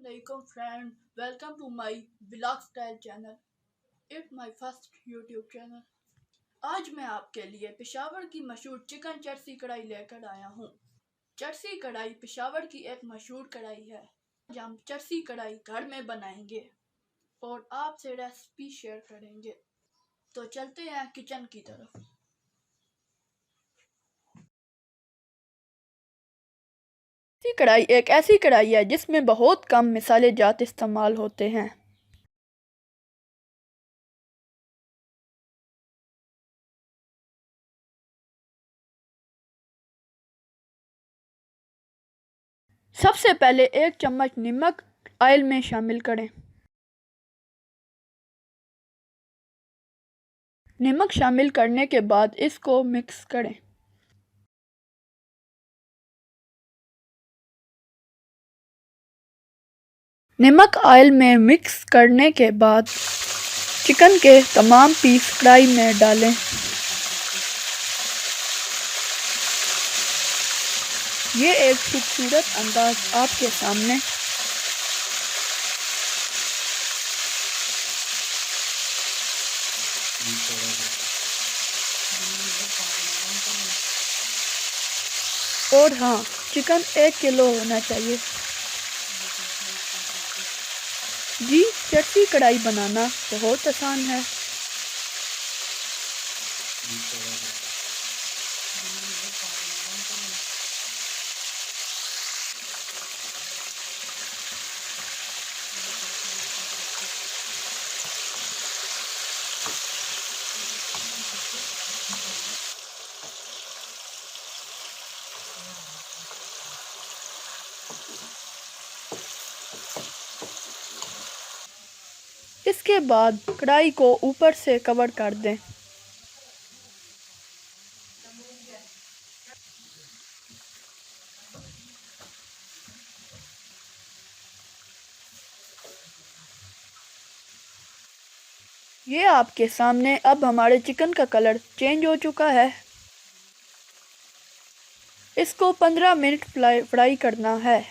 Assalamualaikum friend, welcome to my vlog style channel. It's my first YouTube channel. आज मैं आपके लिए पेशावर की मशहूर चिकन चरसी कढ़ाई लेकर आया हूँ। चरसी कढ़ाई पेशावर की एक मशहूर कढ़ाई है। आज हम चरसी कढ़ाई घर में बनाएंगे और आपसे रेसिपी शेयर करेंगे। तो चलते हैं किचन की तरफ। चरसी कढ़ाई एक ऐसी कढ़ाई है जिसमें बहुत कम मसाले जात इस्तेमाल होते हैं। सबसे पहले 1 चम्मच नमक ऑयल में शामिल करें। नमक शामिल करने के बाद इसको मिक्स करें। नमक ऑयल में मिक्स करने के बाद चिकन के तमाम पीस कढ़ाई में डालें। ये एक खूबसूरत अंदाज आपके सामने। और हाँ, चिकन 1 किलो होना चाहिए। जी, चरसी कढ़ाई बनाना बहुत आसान है। इसके बाद कढ़ाई को ऊपर से कवर कर दें। ये आपके सामने अब हमारे चिकन का कलर चेंज हो चुका है। इसको 15 मिनट फ्राई करना है।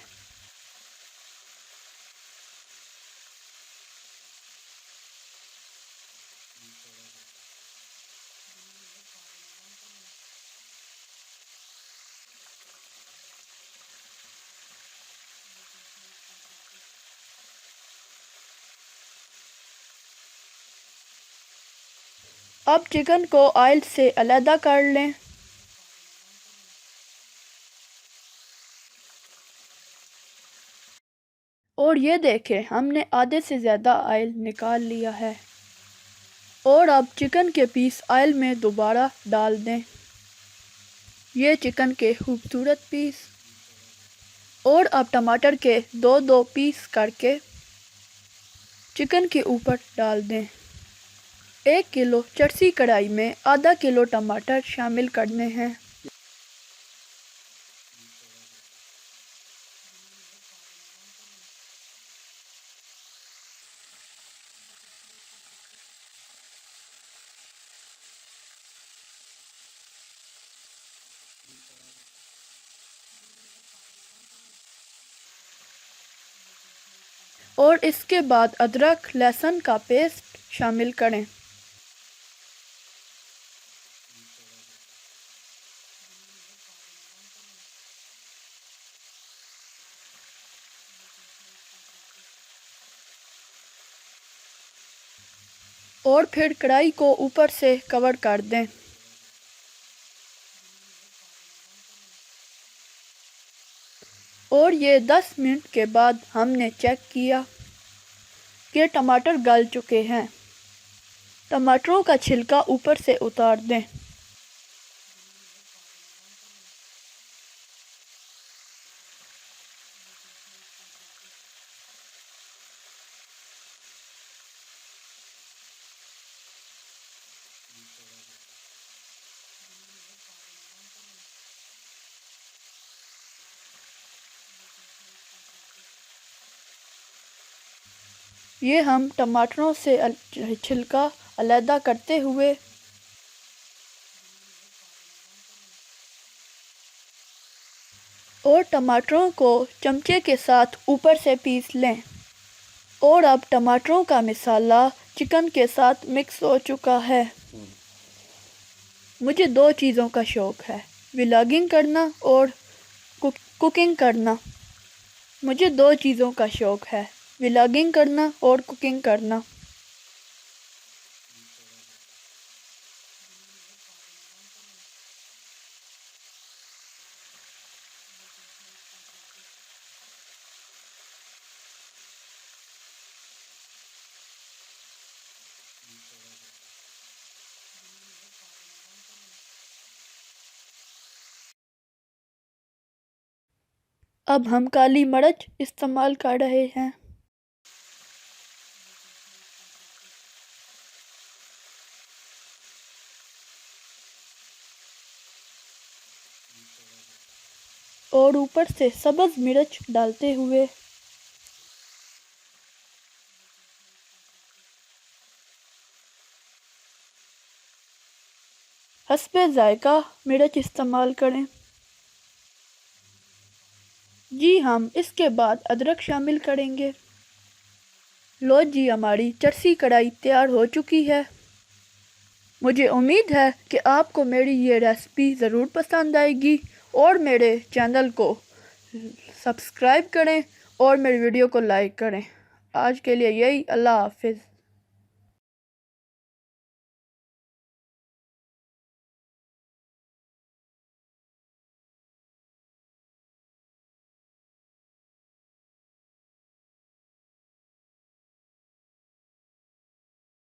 अब चिकन को ऑयल से अलग कर लें। और ये देखें, हमने आधे से ज़्यादा ऑयल निकाल लिया है। और अब चिकन के पीस ऑयल में दोबारा डाल दें। ये चिकन के खूबसूरत पीस। और अब टमाटर के दो दो पीस करके चिकन के ऊपर डाल दें। 1 किलो चरसी कढ़ाई में आधा किलो टमाटर शामिल करने हैं। और इसके बाद अदरक लहसुन का पेस्ट शामिल करें। और फिर कढ़ाई को ऊपर से कवर कर दें। और ये 10 मिनट के बाद हमने चेक किया कि टमाटर गल चुके हैं। टमाटरों का छिलका ऊपर से उतार दें। ये हम टमाटरों से छिलका अलहदा करते हुए और टमाटरों को चमचे के साथ ऊपर से पीस लें। और अब टमाटरों का मसाला चिकन के साथ मिक्स हो चुका है। मुझे दो चीज़ों का शौक़ है, व्लॉगिंग करना और कुकिंग करना। मुझे दो चीज़ों का शौक़ है, व्लॉगिंग करना और कुकिंग करना। अब हम काली मिर्च इस्तेमाल कर रहे हैं। और ऊपर से सब्ज़ मिर्च डालते हुए हस्बे ज़ायक़ा मिर्च इस्तेमाल करें। जी हम इसके बाद अदरक शामिल करेंगे। लो जी, हमारी चरसी कढ़ाई तैयार हो चुकी है। मुझे उम्मीद है कि आपको मेरी ये रेसिपी ज़रूर पसंद आएगी और मेरे चैनल को सब्सक्राइब करें और मेरी वीडियो को लाइक करें। आज के लिए यही, अल्लाह हाफ़िज़।